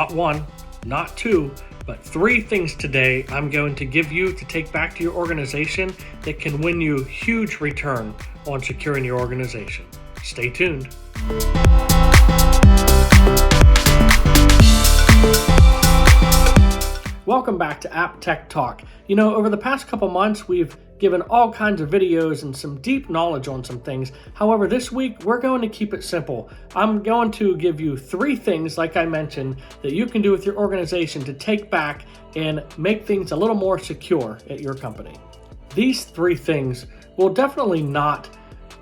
not one, not two, but 3 things today I'm going to give you to take back to your organization that can win you huge return on securing your organization. Stay tuned. Welcome back to appTECH Talk. Over the past couple months, we've given all kinds of videos and some deep knowledge on some things. However, this week, we're going to keep it simple. I'm going to give you 3 things, like I mentioned, that you can do with your organization to take back and make things a little more secure at your company. These 3 things will definitely not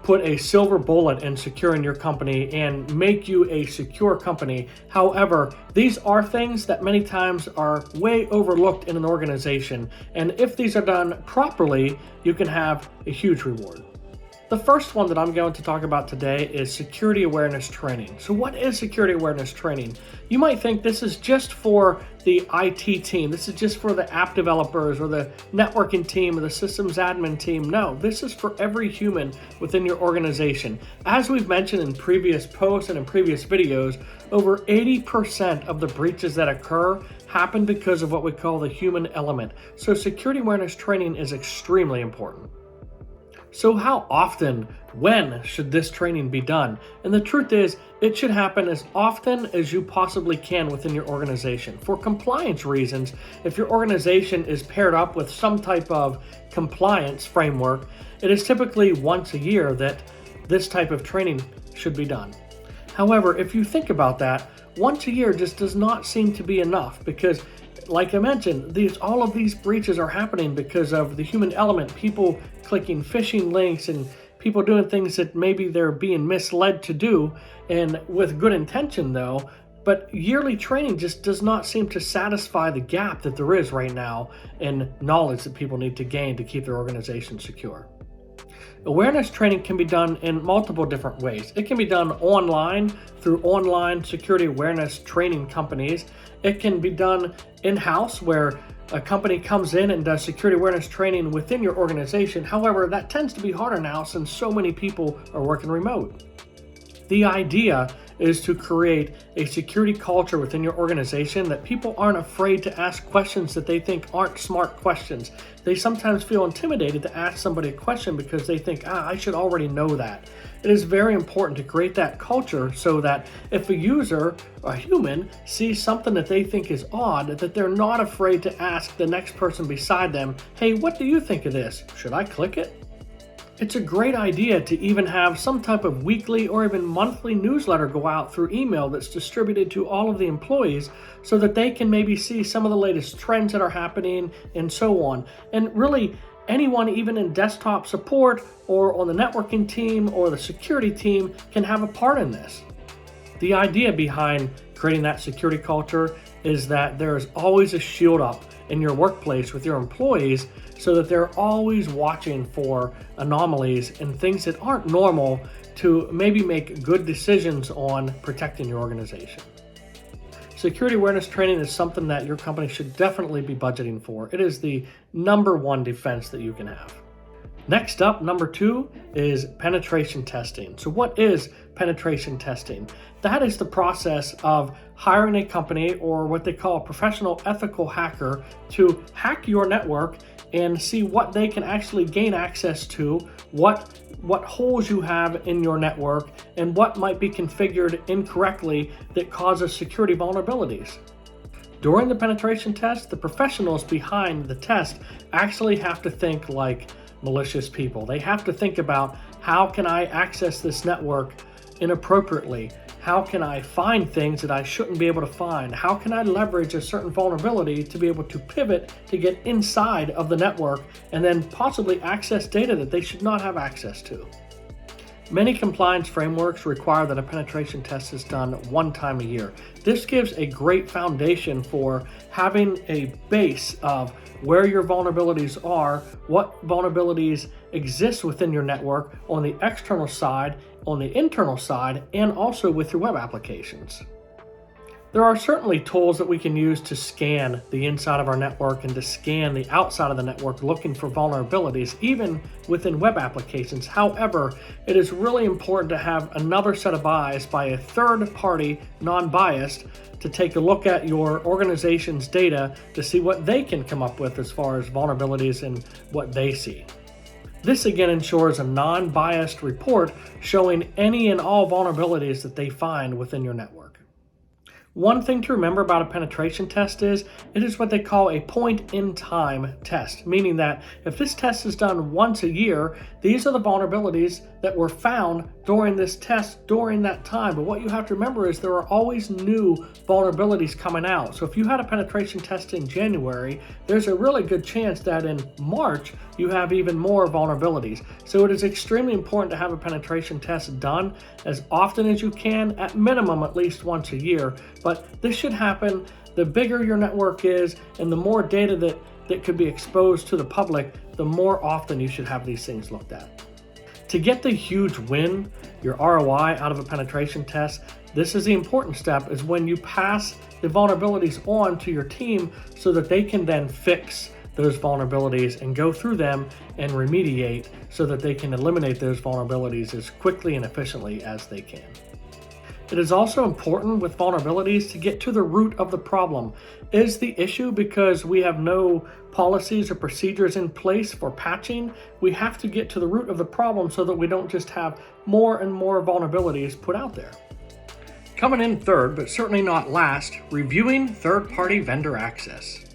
put a silver bullet in securing your company and make you a secure company. However, these are things that many times are way overlooked in an organization. And if these are done properly, you can have a huge reward. The first one that I'm going to talk about today is security awareness training. So what is security awareness training? You might think this is just for the IT team. This is just for the app developers or the networking team or the systems admin team. No, this is for every human within your organization. As we've mentioned in previous posts and in previous videos, over 80% of the breaches that occur happen because of what we call the human element. So security awareness training is extremely important. So how often, when should this training be done? And the truth is, it should happen as often as you possibly can within your organization. For compliance reasons, if your organization is paired up with some type of compliance framework, it is typically once a year that this type of training should be done. However, if you think about that, once a year just does not seem to be enough because, like I mentioned, all of these breaches are happening because of the human element, people clicking phishing links and people doing things that maybe they're being misled to do, and with good intention though. But yearly training just does not seem to satisfy the gap that there is right now in knowledge that people need to gain to keep their organization secure. Awareness training can be done in multiple different ways. It can be done online through online security awareness training companies. It can be done in-house where a company comes in and does security awareness training within your organization. However, that tends to be harder now since so many people are working remote. The idea is to create a security culture within your organization that people aren't afraid to ask questions that they think aren't smart questions. They sometimes feel intimidated to ask somebody a question because they think, I should already know that. It is very important to create that culture so that if a user, a human, sees something that they think is odd, that they're not afraid to ask the next person beside them, hey, what do you think of this? Should I click it? It's a great idea to even have some type of weekly or even monthly newsletter go out through email that's distributed to all of the employees so that they can maybe see some of the latest trends that are happening and so on. And really, anyone even in desktop support or on the networking team or the security team can have a part in this. The idea behind creating that security culture is that there is always a shield up in your workplace with your employees so that they're always watching for anomalies and things that aren't normal to maybe make good decisions on protecting your organization. Security awareness training is something that your company should definitely be budgeting for. It is the #1 defense that you can have. Next up, number 2 is penetration testing. So what is penetration testing? That is the process of hiring a company or what they call a professional ethical hacker to hack your network and see what they can actually gain access to, what holes you have in your network, and what might be configured incorrectly that causes security vulnerabilities. During the penetration test, the professionals behind the test actually have to think like malicious people. They have to think about, how can I access this network inappropriately? How can I find things that I shouldn't be able to find? How can I leverage a certain vulnerability to be able to pivot to get inside of the network and then possibly access data that they should not have access to? Many compliance frameworks require that a penetration test is done 1 time a year. This gives a great foundation for having a base of where your vulnerabilities are, what vulnerabilities exist within your network on the external side, on the internal side, and also with your web applications. There are certainly tools that we can use to scan the inside of our network and to scan the outside of the network looking for vulnerabilities, even within web applications. However, it is really important to have another set of eyes by a third party, non-biased, to take a look at your organization's data to see what they can come up with as far as vulnerabilities and what they see. This again ensures a non-biased report showing any and all vulnerabilities that they find within your network. One thing to remember about a penetration test is it is what they call a point-in-time test, meaning that if this test is done once a year, these are the vulnerabilities that were found during this test during that time. But what you have to remember is there are always new vulnerabilities coming out. So if you had a penetration test in January, there's a really good chance that in March you have even more vulnerabilities. So it is extremely important to have a penetration test done as often as you can, at minimum at least once a year. But this should happen the bigger your network is and the more data that could be exposed to the public, the more often you should have these things looked at. To get the huge win, your ROI out of a penetration test, this is the important step, is when you pass the vulnerabilities on to your team so that they can then fix those vulnerabilities and go through them and remediate so that they can eliminate those vulnerabilities as quickly and efficiently as they can. It is also important with vulnerabilities to get to the root of the problem. Is the issue because we have no policies or procedures in place for patching? We have to get to the root of the problem so that we don't just have more and more vulnerabilities put out there. Coming in third, but certainly not last, reviewing third-party vendor access.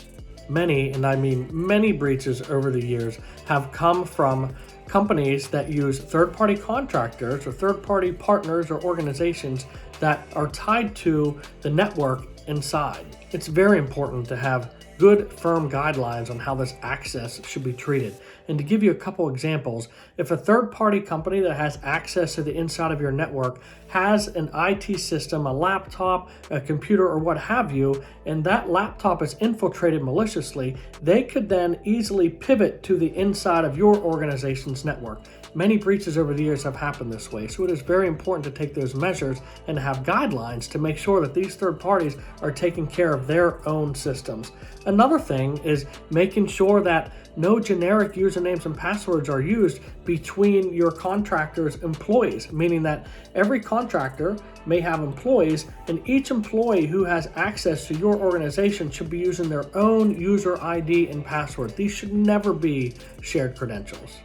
Many, and I mean many, breaches over the years have come from companies that use third-party contractors or third-party partners or organizations that are tied to the network inside. It's very important to have good, firm guidelines on how this access should be treated. And to give you a couple examples, if a third-party company that has access to the inside of your network has an IT system, a laptop, a computer, or what have you, and that laptop is infiltrated maliciously, they could then easily pivot to the inside of your organization's network. Many breaches over the years have happened this way, so it is very important to take those measures and to have guidelines to make sure that these third parties are taking care of their own systems. Another thing is making sure that no generic usernames and passwords are used between your contractor's employees, meaning that every contractor may have employees, and each employee who has access to your organization should be using their own user ID and password. These should never be shared credentials.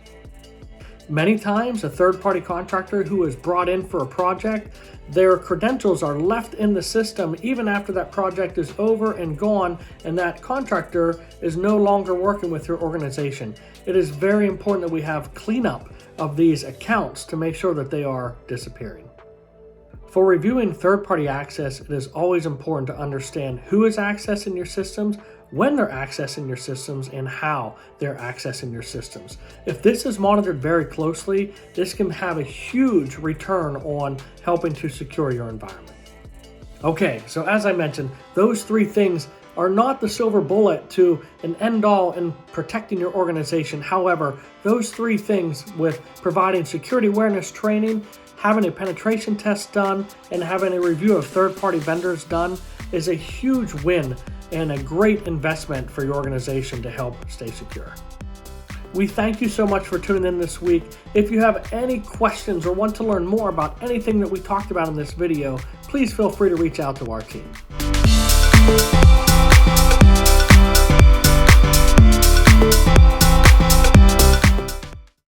Many times, a third-party contractor who is brought in for a project, their credentials are left in the system even after that project is over and gone, and that contractor is no longer working with your organization. It is very important that we have cleanup of these accounts to make sure that they are disappearing. For reviewing third-party access, it is always important to understand who is accessing your systems, when they're accessing your systems, and how they're accessing your systems. If this is monitored very closely, this can have a huge return on helping to secure your environment. Okay, so as I mentioned, those three things are not the silver bullet to an end-all in protecting your organization. However, those three things, with providing security awareness training, having a penetration test done, and having a review of third-party vendors done, is a huge win and a great investment for your organization to help stay secure. We thank you so much for tuning in this week. If you have any questions or want to learn more about anything that we talked about in this video, please feel free to reach out to our team.